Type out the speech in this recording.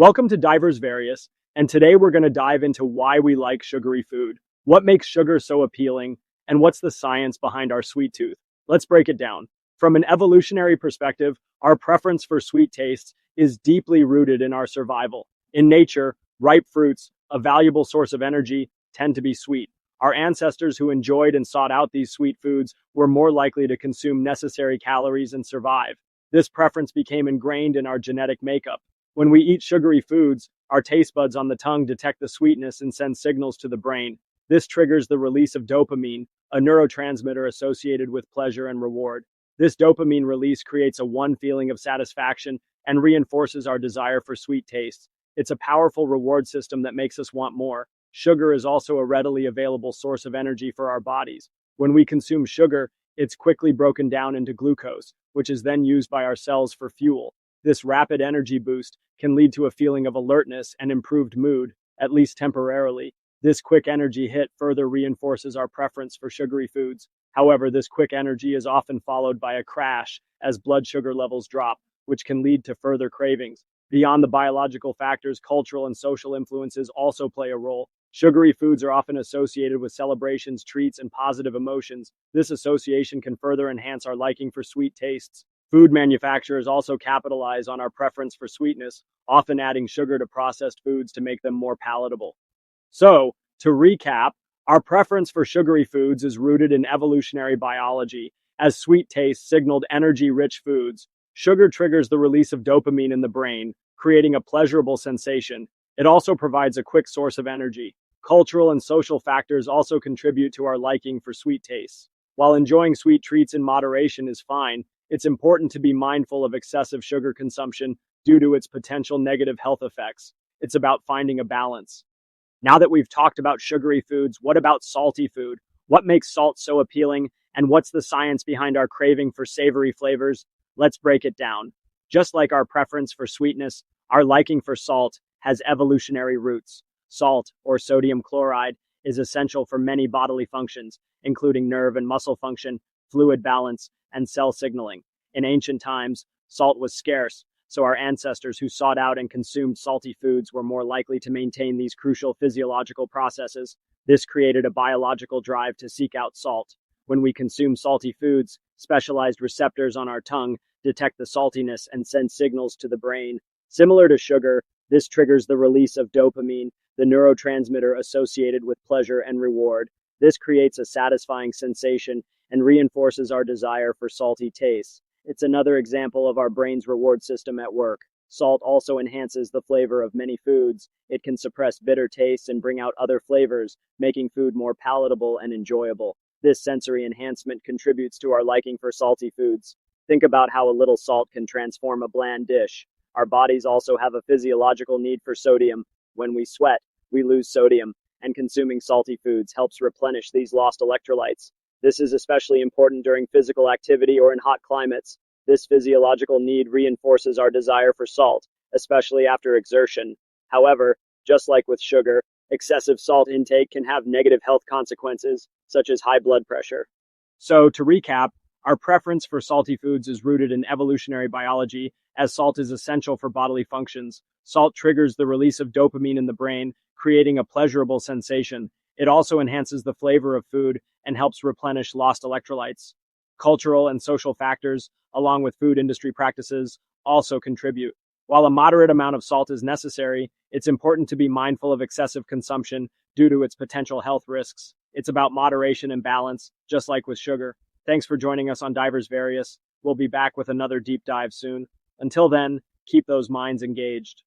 Welcome to Divers Various, and today we're going to dive into why we like sugary food, what makes sugar so appealing, and what's the science behind our sweet tooth. Let's break it down. From an evolutionary perspective, our preference for sweet tastes is deeply rooted in our survival. In nature, ripe fruits, a valuable source of energy, tend to be sweet. Our ancestors who enjoyed and sought out these sweet foods were more likely to consume necessary calories and survive. This preference became ingrained in our genetic makeup. When we eat sugary foods, our taste buds on the tongue detect the sweetness and send signals to the brain. This triggers the release of dopamine, a neurotransmitter associated with pleasure and reward. This dopamine release creates a one feeling of satisfaction and reinforces our desire for sweet tastes. It's a powerful reward system that makes us want more. Sugar is also a readily available source of energy for our bodies. When we consume sugar, it's quickly broken down into glucose, which is then used by our cells for fuel. This rapid energy boost can lead to a feeling of alertness and improved mood, at least temporarily. This quick energy hit further reinforces our preference for sugary foods. However, this quick energy is often followed by a crash as blood sugar levels drop, which can lead to further cravings. Beyond the biological factors, cultural and social influences also play a role. Sugary foods are often associated with celebrations, treats, and positive emotions. This association can further enhance our liking for sweet tastes. Food manufacturers also capitalize on our preference for sweetness, often adding sugar to processed foods to make them more palatable. So, to recap, our preference for sugary foods is rooted in evolutionary biology, as sweet taste signaled energy-rich foods. Sugar triggers the release of dopamine in the brain, creating a pleasurable sensation. It also provides a quick source of energy. Cultural and social factors also contribute to our liking for sweet tastes. While enjoying sweet treats in moderation is fine, it's important to be mindful of excessive sugar consumption due to its potential negative health effects. It's about finding a balance. Now that we've talked about sugary foods, what about salty food? What makes salt so appealing, and what's the science behind our craving for savory flavors? Let's break it down. Just like our preference for sweetness, our liking for salt has evolutionary roots. Salt, or sodium chloride, is essential for many bodily functions, including nerve and muscle function, fluid balance, and cell signaling. In ancient times, salt was scarce, so our ancestors who sought out and consumed salty foods were more likely to maintain these crucial physiological processes. This created a biological drive to seek out salt. When we consume salty foods, specialized receptors on our tongue detect the saltiness and send signals to the brain. Similar to sugar, this triggers the release of dopamine, the neurotransmitter associated with pleasure and reward. This creates a satisfying sensation and reinforces our desire for salty tastes. It's another example of our brain's reward system at work. Salt also enhances the flavor of many foods. It can suppress bitter tastes and bring out other flavors, making food more palatable and enjoyable. This sensory enhancement contributes to our liking for salty foods. Think about how a little salt can transform a bland dish. Our bodies also have a physiological need for sodium. When we sweat, we lose sodium, and consuming salty foods helps replenish these lost electrolytes. This is especially important during physical activity or in hot climates. This physiological need reinforces our desire for salt, especially after exertion. However, just like with sugar, excessive salt intake can have negative health consequences, such as high blood pressure. So, to recap, our preference for salty foods is rooted in evolutionary biology, as salt is essential for bodily functions. Salt triggers the release of dopamine in the brain, creating a pleasurable sensation. It also enhances the flavor of food and helps replenish lost electrolytes. Cultural and social factors, along with food industry practices, also contribute. While a moderate amount of salt is necessary, it's important to be mindful of excessive consumption due to its potential health risks. It's about moderation and balance, just like with sugar. Thanks for joining us on Divers Various. We'll be back with another deep dive soon. Until then, keep those minds engaged.